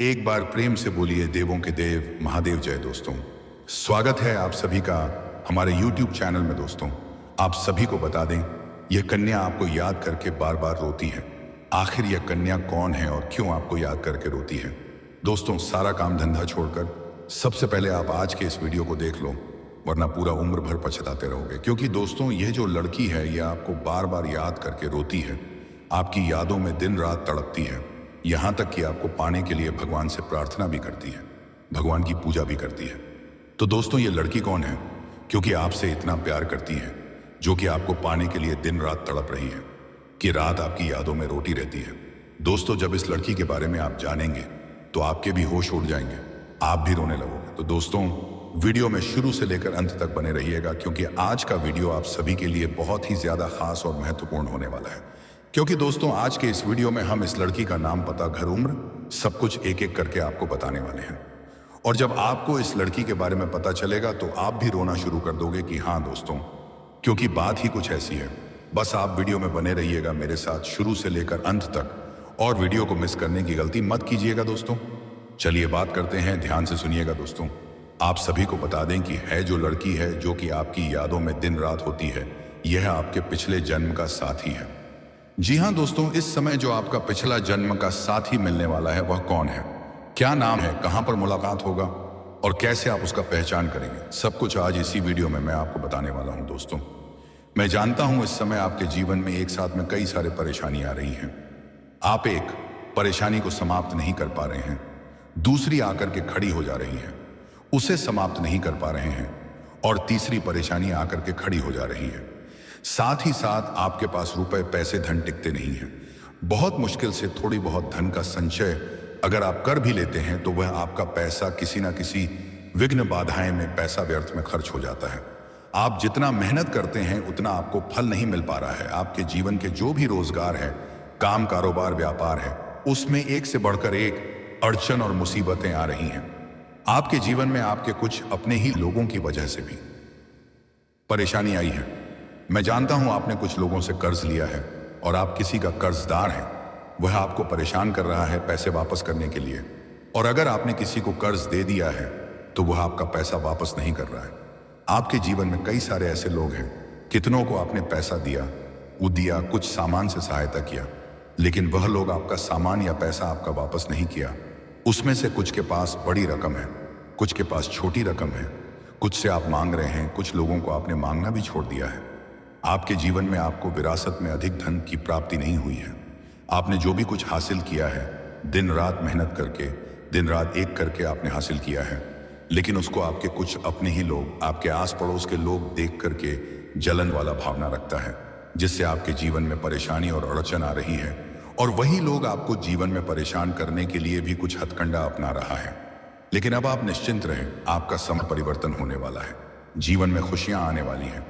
एक बार प्रेम से बोलिए देवों के देव महादेव जय। दोस्तों, स्वागत है आप सभी का हमारे YouTube चैनल में। दोस्तों, आप सभी को बता दें, यह कन्या आपको याद करके बार बार रोती है। आखिर यह कन्या कौन है और क्यों आपको याद करके रोती है? दोस्तों, सारा काम धंधा छोड़कर सबसे पहले आप आज के इस वीडियो को देख लो, वरना पूरा उम्र भर पछताते रहोगे। क्योंकि दोस्तों, यह जो लड़की है यह आपको बार बार याद करके रोती है, आपकी यादों में दिन रात तड़पती है, यहाँ तक कि आपको पाने के लिए भगवान से प्रार्थना भी करती है, भगवान की पूजा भी करती है। तो दोस्तों, ये लड़की कौन है? क्योंकि आपसे इतना प्यार करती है, जो कि आपको पाने के लिए दिन रात तड़प रही है, कि रात आपकी यादों में रोती रहती है। दोस्तों, जब इस लड़की के बारे में आप जानेंगे तो आपके भी होश उड़ जाएंगे, आप भी रोने लगोगे। तो दोस्तों, वीडियो में शुरू से लेकर अंत तक बने रहिएगा, क्योंकि आज का वीडियो आप सभी के लिए बहुत ही ज्यादा खास और महत्वपूर्ण होने वाला है। क्योंकि दोस्तों, आज के इस वीडियो में हम इस लड़की का नाम, पता, घर, उम्र सब कुछ एक एक करके आपको बताने वाले हैं। और जब आपको इस लड़की के बारे में पता चलेगा तो आप भी रोना शुरू कर दोगे कि हाँ दोस्तों, क्योंकि बात ही कुछ ऐसी है। बस आप वीडियो में बने रहिएगा मेरे साथ शुरू से लेकर अंत तक, और वीडियो को मिस करने की गलती मत कीजिएगा। दोस्तों, चलिए बात करते हैं, ध्यान से सुनिएगा। दोस्तों, आप सभी को बता दें कि है जो लड़की है जो कि आपकी यादों में दिन रात होती है, यह आपके पिछले जन्म का साथी है। जी हाँ दोस्तों, इस समय जो आपका पिछला जन्म का साथी मिलने वाला है वह कौन है, क्या नाम है, कहां पर मुलाकात होगा और कैसे आप उसका पहचान करेंगे, सब कुछ आज इसी वीडियो में मैं आपको बताने वाला हूं। दोस्तों, मैं जानता हूं इस समय आपके जीवन में एक साथ में कई सारे परेशानी आ रही हैं। आप एक परेशानी को समाप्त नहीं कर पा रहे हैं, दूसरी आकर के खड़ी हो जा रही है, उसे समाप्त नहीं कर पा रहे हैं, और तीसरी परेशानी आकर के खड़ी हो जा रही है। साथ ही साथ आपके पास रुपए, पैसे, धन टिकते नहीं हैं। बहुत मुश्किल से थोड़ी बहुत धन का संचय अगर आप कर भी लेते हैं तो वह आपका पैसा किसी ना किसी विघ्न बाधाएं में पैसा व्यर्थ में खर्च हो जाता है। आप जितना मेहनत करते हैं उतना आपको फल नहीं मिल पा रहा है। आपके जीवन के जो भी रोजगार है, काम, कारोबार, व्यापार है, उसमें एक से बढ़कर एक अड़चन और मुसीबतें आ रही हैं। आपके जीवन में आपके कुछ अपने ही लोगों की वजह से भी परेशानी आई है। मैं जानता हूं आपने कुछ लोगों से कर्ज लिया है और आप किसी का कर्जदार हैं। वह आपको परेशान कर रहा है पैसे वापस करने के लिए, और अगर आपने किसी को कर्ज दे दिया है तो वह आपका पैसा वापस नहीं कर रहा है। आपके जीवन में कई सारे ऐसे लोग हैं, कितनों को आपने पैसा दिया, कुछ सामान से सहायता किया, लेकिन वह लोग आपका सामान या पैसा आपका वापस नहीं किया। उसमें से कुछ के पास बड़ी रकम है, कुछ के पास छोटी रकम है, कुछ से आप मांग रहे हैं, कुछ लोगों को आपने मांगना भी छोड़ दिया है। आपके जीवन में आपको विरासत में अधिक धन की प्राप्ति नहीं हुई है। आपने जो भी कुछ हासिल किया है, दिन रात मेहनत करके, दिन रात एक करके आपने हासिल किया है, लेकिन उसको आपके कुछ अपने ही लोग, आपके आस पड़ोस के लोग देख करके जलन वाला भावना रखता है, जिससे आपके जीवन में परेशानी और अड़चन आ रही है। और वही लोग आपको जीवन में परेशान करने के लिए भी कुछ हथकंडा अपना रहा है। लेकिन अब आप निश्चिंत रहें, आपका समय परिवर्तन होने वाला है, जीवन में खुशियां आने वाली हैं,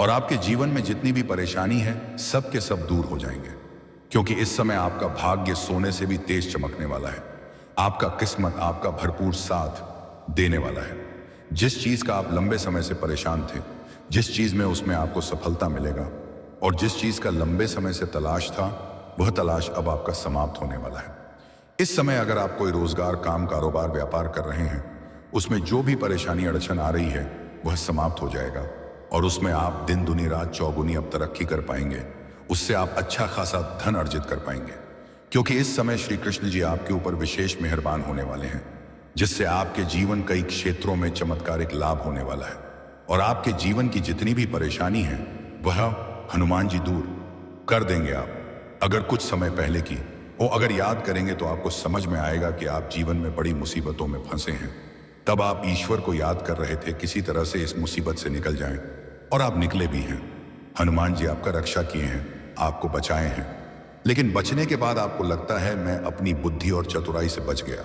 और आपके जीवन में जितनी भी परेशानी है सब के सब दूर हो जाएंगे। क्योंकि इस समय आपका भाग्य सोने से भी तेज चमकने वाला है। आपका किस्मत आपका भरपूर साथ देने वाला है। जिस चीज का आप लंबे समय से परेशान थे, जिस चीज में उसमें आपको सफलता मिलेगा, और जिस चीज का लंबे समय से तलाश था, वह तलाश अब आपका समाप्त होने वाला है। इस समय अगर आप कोई रोजगार, काम, कारोबार, व्यापार कर रहे हैं, उसमें जो भी परेशानी अड़चन आ रही है वह समाप्त हो जाएगा, और उसमें आप दिन दुनी रात चौगुनी अब तरक्की कर पाएंगे। उससे आप अच्छा खासा धन अर्जित कर पाएंगे, क्योंकि इस समय श्री कृष्ण जी आपके ऊपर विशेष मेहरबान होने वाले हैं, जिससे आपके जीवन कई क्षेत्रों में चमत्कारिक लाभ होने वाला है। और आपके जीवन की जितनी भी परेशानी है वह हनुमान जी दूर कर देंगे। आप अगर कुछ समय पहले की वो अगर याद करेंगे तो आपको समझ में आएगा कि आप जीवन में बड़ी मुसीबतों में फंसे हैं। तब आप ईश्वर को याद कर रहे थे, किसी तरह से इस मुसीबत से निकल जाएं, और आप निकले भी हैं। हनुमान जी आपका रक्षा किए हैं, आपको बचाए हैं। लेकिन बचने के बाद आपको लगता है मैं अपनी बुद्धि और चतुराई से बच गया।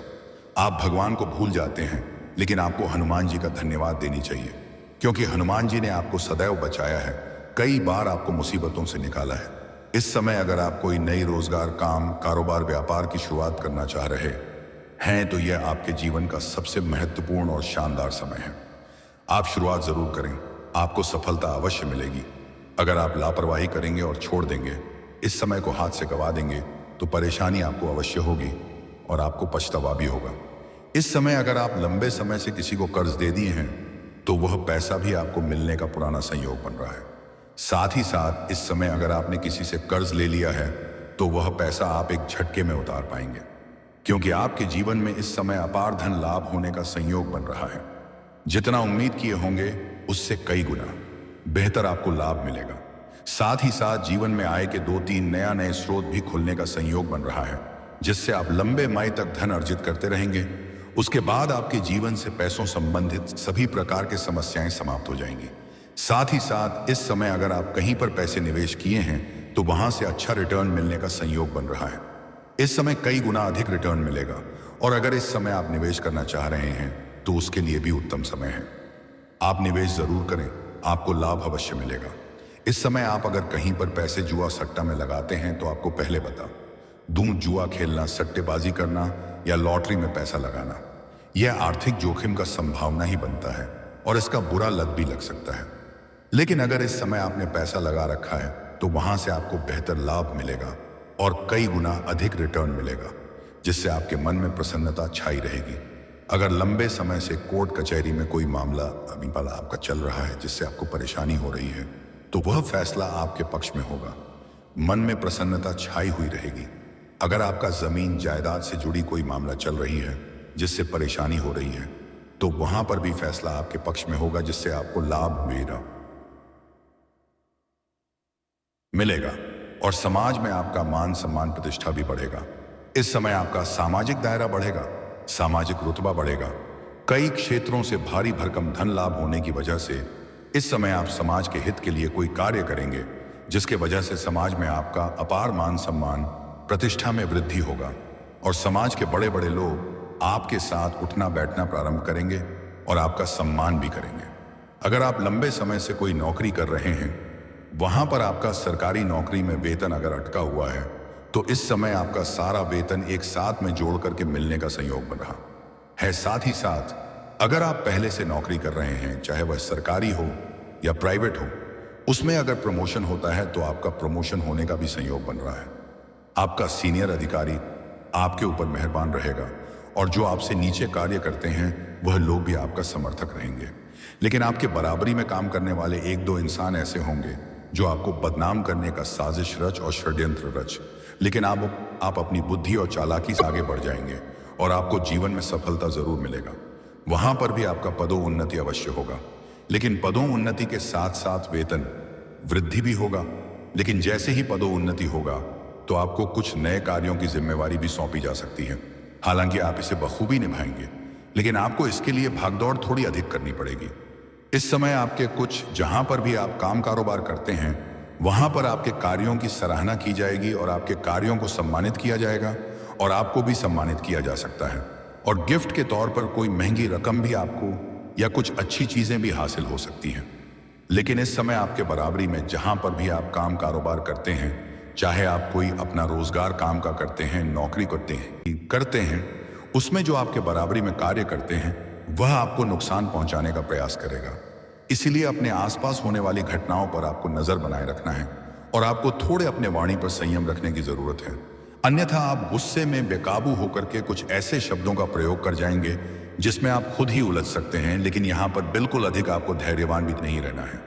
आप भगवान को भूल जाते हैं, लेकिन आपको हनुमान जी का धन्यवाद देनी चाहिए, क्योंकि हनुमान जी ने आपको सदैव बचाया है, कई बार आपको मुसीबतों से निकाला है। इस समय अगर आप कोई नई रोजगार, काम, कारोबार, व्यापार की शुरुआत करना चाह रहे हैं तो यह आपके जीवन का सबसे महत्वपूर्ण और शानदार समय है। आप शुरुआत जरूर करें, आपको सफलता अवश्य मिलेगी। अगर आप लापरवाही करेंगे और छोड़ देंगे, इस समय को हाथ से गवा देंगे, तो परेशानी आपको अवश्य होगी और आपको पछतावा भी होगा। इस समय अगर आप लंबे समय से किसी को कर्ज दे दिए हैं तो वह पैसा भी आपको मिलने का पुराना संयोग बन रहा है। साथ ही साथ इस समय अगर आपने किसी से कर्ज ले लिया है तो वह पैसा आप एक झटके में उतार पाएंगे, क्योंकि आपके जीवन में इस समय अपार धन लाभ होने का संयोग बन रहा है। जितना उम्मीद किए होंगे उससे कई गुना बेहतर आपको लाभ मिलेगा। साथ ही साथ जीवन में आय के 2-3 नए स्रोत भी खुलने का संयोग बन रहा है, जिससे आप लंबे समय तक धन अर्जित करते रहेंगे। उसके बाद आपके जीवन से पैसों संबंधित सभी प्रकार की समस्याएं समाप्त हो जाएंगी। साथ ही साथ इस समय अगर आप कहीं पर पैसे निवेश किए हैं तो वहां से अच्छा रिटर्न मिलने का संयोग बन रहा है। इस समय कई गुना अधिक रिटर्न मिलेगा, और अगर इस समय आप निवेश करना चाह रहे हैं तो उसके लिए भी उत्तम समय है। आप निवेश जरूर करें, आपको लाभ अवश्य मिलेगा। इस समय आप अगर कहीं पर पैसे जुआ सट्टा में लगाते हैं तो आपको पहले बता दूं, जुआ खेलना, सट्टेबाजी करना या लॉटरी में पैसा लगाना, यह आर्थिक जोखिम का संभावना ही बनता है और इसका बुरा लत भी लग सकता है। लेकिन अगर इस समय आपने पैसा लगा रखा है तो वहां से आपको बेहतर लाभ मिलेगा और कई गुना अधिक रिटर्न मिलेगा, जिससे आपके मन में प्रसन्नता छाई रहेगी। अगर लंबे समय से कोर्ट कचहरी में कोई मामला अभी आपका चल रहा है जिससे आपको परेशानी हो रही है तो वह फैसला आपके पक्ष में होगा। मन में प्रसन्नता छाई हुई रहेगी। अगर आपका जमीन जायदाद से जुड़ी कोई मामला चल रही है जिससे परेशानी हो रही है तो वहां पर भी फैसला आपके पक्ष में होगा, जिससे आपको लाभ मिलेगा और समाज में आपका मान सम्मान प्रतिष्ठा भी बढ़ेगा। इस समय आपका सामाजिक दायरा बढ़ेगा, सामाजिक रुतबा बढ़ेगा। कई क्षेत्रों से भारी भरकम धन लाभ होने की वजह से इस समय आप समाज के हित के लिए कोई कार्य करेंगे, जिसके वजह से समाज में आपका अपार मान सम्मान प्रतिष्ठा में वृद्धि होगा और समाज के बड़े बड़े लोग आपके साथ उठना बैठना प्रारंभ करेंगे और आपका सम्मान भी करेंगे। अगर आप लंबे समय से कोई नौकरी कर रहे हैं, वहां पर आपका सरकारी नौकरी में वेतन अगर अटका हुआ है तो इस समय आपका सारा वेतन एक साथ में जोड़ करके मिलने का संयोग बन रहा है। साथ ही साथ अगर आप पहले से नौकरी कर रहे हैं, चाहे वह सरकारी हो या प्राइवेट हो, उसमें अगर प्रमोशन होता है तो आपका प्रमोशन होने का भी संयोग बन रहा है। आपका सीनियर अधिकारी आपके ऊपर मेहरबान रहेगा और जो आपसे नीचे कार्य करते हैं वह लोग भी आपका समर्थक रहेंगे। लेकिन आपके बराबरी में काम करने वाले 1-2 इंसान ऐसे होंगे जो आपको बदनाम करने का साजिश रच और षड्यंत्र रच, लेकिन आप अपनी बुद्धि और चालाकी से आगे बढ़ जाएंगे और आपको जीवन में सफलता जरूर मिलेगा। वहां पर भी आपका पदोन्नति अवश्य होगा, लेकिन पदोन्नति के साथ साथ वेतन वृद्धि भी होगा। लेकिन जैसे ही पदोन्नति होगा तो आपको कुछ नए कार्यों की जिम्मेवारी भी सौंपी जा सकती है। हालांकि आप इसे बखूबी निभाएंगे, लेकिन आपको इसके लिए भागदौड़ थोड़ी अधिक करनी पड़ेगी। इस समय आपके कुछ जहां पर भी आप काम कारोबार करते हैं वहां पर आपके कार्यों की सराहना की जाएगी और आपके कार्यों को सम्मानित किया जाएगा और आपको भी सम्मानित किया जा सकता है। और गिफ्ट के तौर पर कोई महंगी रकम भी आपको या कुछ अच्छी चीजें भी हासिल हो सकती हैं। लेकिन इस समय आपके बराबरी में जहां पर भी आप काम कारोबार करते हैं, चाहे आप कोई अपना रोजगार काम का करते हैं, नौकरी करते हैं, उसमें जो आपके बराबरी में कार्य करते हैं वह आपको नुकसान पहुंचाने का प्रयास करेगा। इसीलिए अपने आसपास होने वाली घटनाओं पर आपको नजर बनाए रखना है और आपको थोड़े अपने वाणी पर संयम रखने की जरूरत है। अन्यथा आप गुस्से में बेकाबू होकर के कुछ ऐसे शब्दों का प्रयोग कर जाएंगे जिसमें आप खुद ही उलझ सकते हैं। लेकिन यहां पर बिल्कुल अधिक आपको धैर्यवान भी नहीं रहना है।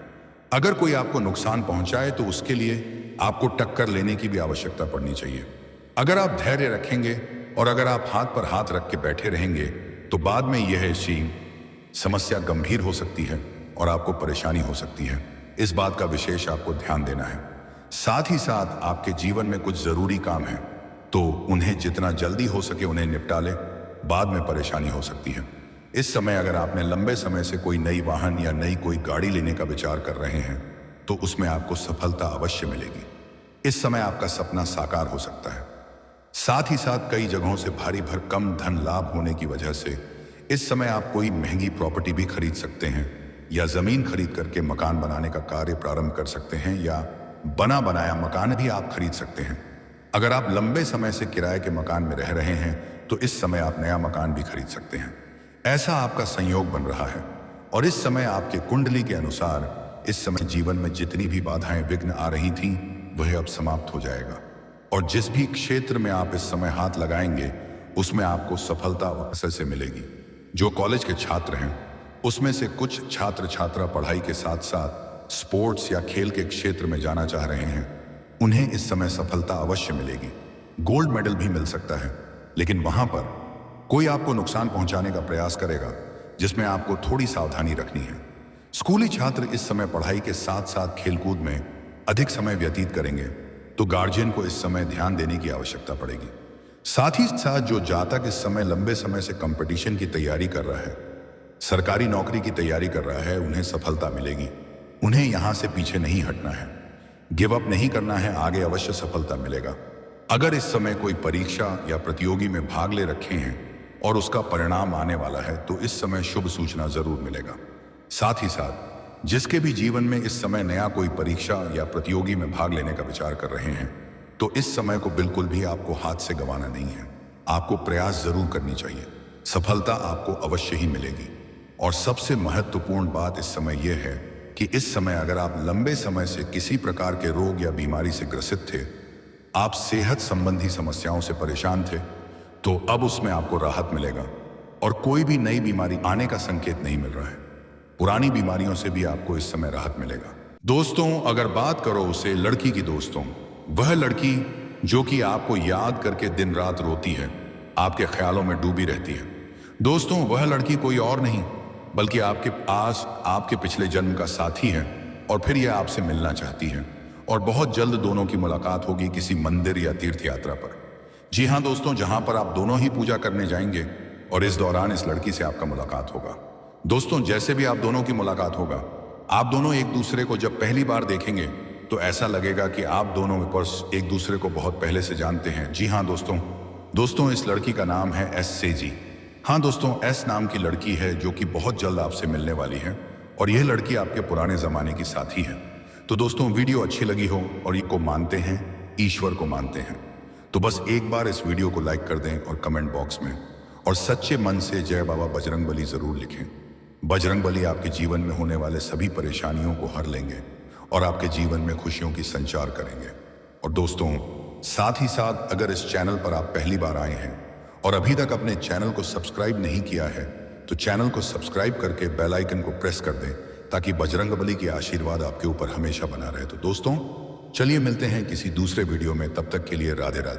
अगर कोई आपको नुकसान पहुंचाए तो उसके लिए आपको टक्कर लेने की भी आवश्यकता पड़नी चाहिए। अगर आप धैर्य रखेंगे और अगर आप हाथ पर हाथ रख के बैठे रहेंगे तो बाद में यह समस्या गंभीर हो सकती है और आपको परेशानी हो सकती है। इस बात का विशेष आपको ध्यान देना है। साथ ही साथ आपके जीवन में कुछ जरूरी काम है तो उन्हें जितना जल्दी हो सके उन्हें निपटा ले, बाद में परेशानी हो सकती है। इस समय अगर आपने लंबे समय से कोई नई वाहन या नई कोई गाड़ी लेने का विचार कर रहे हैं तो उसमें आपको सफलता अवश्य मिलेगी। इस समय आपका सपना साकार हो सकता है। साथ ही साथ कई जगहों से भारी भरकम धन लाभ होने की वजह से इस समय आप कोई महंगी प्रॉपर्टी भी खरीद सकते हैं या जमीन खरीद करके मकान बनाने का कार्य प्रारंभ कर सकते हैं या बना बनाया मकान भी आप खरीद सकते हैं। अगर आप लंबे समय से किराए के मकान में रह रहे हैं तो इस समय आप नया मकान भी खरीद सकते हैं। ऐसा आपका संयोग बन रहा है और इस समय आपके कुंडली के अनुसार इस समय जीवन में जितनी भी बाधाएं विघ्न आ रही थीं वह अब समाप्त हो जाएगा और जिस भी क्षेत्र में आप इस समय हाथ लगाएंगे उसमें आपको सफलता अवसर से मिलेगी। जो कॉलेज के छात्र हैं उसमें से कुछ छात्र छात्रा पढ़ाई के साथ साथ स्पोर्ट्स या खेल के क्षेत्र में जाना चाह रहे हैं, उन्हें इस समय सफलता अवश्य मिलेगी। गोल्ड मेडल भी मिल सकता है, लेकिन वहां पर कोई आपको नुकसान पहुंचाने का प्रयास करेगा जिसमें आपको थोड़ी सावधानी रखनी है। स्कूली छात्र इस समय पढ़ाई के साथ साथ खेलकूद में अधिक समय व्यतीत करेंगे, तो गार्जियन को इस समय ध्यान देने की आवश्यकता पड़ेगी। साथ ही साथ जो जातक इस समय लंबे समय से कंपटीशन की तैयारी कर रहा है, सरकारी नौकरी की तैयारी कर रहा है, उन्हें सफलता मिलेगी। उन्हें यहां से पीछे नहीं हटना है, गिव अप नहीं करना है, आगे अवश्य सफलता मिलेगा। अगर इस समय कोई परीक्षा या प्रतियोगी में भाग ले रखे हैं और उसका परिणाम आने वाला है, तो इस समय शुभ सूचना जरूर मिलेगा। साथ ही साथ जिसके भी जीवन में इस समय नया कोई परीक्षा या प्रतियोगी में भाग लेने का विचार कर रहे हैं, तो इस समय को बिल्कुल भी आपको हाथ से गंवाना नहीं है। आपको प्रयास जरूर करनी चाहिए, सफलता आपको अवश्य ही मिलेगी। और सबसे महत्वपूर्ण बात इस समय यह है कि इस समय अगर आप लंबे समय से किसी प्रकार के रोग या बीमारी से ग्रसित थे, आप सेहत संबंधी समस्याओं से परेशान थे, तो अब उसमें आपको राहत मिलेगा और कोई भी नई बीमारी आने का संकेत नहीं मिल रहा है। पुरानी बीमारियों से भी आपको इस समय राहत मिलेगा। दोस्तों, अगर बात करो उसे लड़की की, दोस्तों, वह लड़की जो कि आपको याद करके दिन रात रोती है, आपके ख्यालों में डूबी रहती है, दोस्तों, वह लड़की कोई और नहीं बल्कि आपके पास आपके पिछले जन्म का साथी है और फिर यह आपसे मिलना चाहती है और बहुत जल्द दोनों की मुलाकात होगी किसी मंदिर या तीर्थ यात्रा पर। जी हाँ दोस्तों, जहां पर आप दोनों ही पूजा करने जाएंगे और इस दौरान इस लड़की से आपका मुलाकात होगा। दोस्तों, जैसे भी आप दोनों की मुलाकात होगा, आप दोनों एक दूसरे को जब पहली बार देखेंगे तो ऐसा लगेगा कि आप दोनों एक दूसरे को बहुत पहले से जानते हैं। जी हाँ दोस्तों, इस लड़की का नाम है एस से जी। हाँ दोस्तों, एस नाम की लड़की है जो कि बहुत जल्द आपसे मिलने वाली है और यह लड़की आपके पुराने जमाने की साथी है। तो दोस्तों, वीडियो अच्छी लगी हो और ये को मानते हैं, ईश्वर को मानते हैं, तो बस एक बार इस वीडियो को लाइक कर दें और कमेंट बॉक्स में और सच्चे मन से जय बाबा बजरंग बली जरूर लिखें। बजरंग बली आपके जीवन में होने वाले सभी परेशानियों को हर लेंगे और आपके जीवन में खुशियों की संचार करेंगे। और दोस्तों, साथ ही साथ अगर इस चैनल पर आप पहली बार आए हैं और अभी तक अपने चैनल को सब्सक्राइब नहीं किया है, तो चैनल को सब्सक्राइब करके बेल आइकन को प्रेस कर दें ताकि बजरंग बली के आशीर्वाद आपके ऊपर हमेशा बना रहे। तो दोस्तों, चलिए मिलते हैं किसी दूसरे वीडियो में, तब तक के लिए राधे राधे।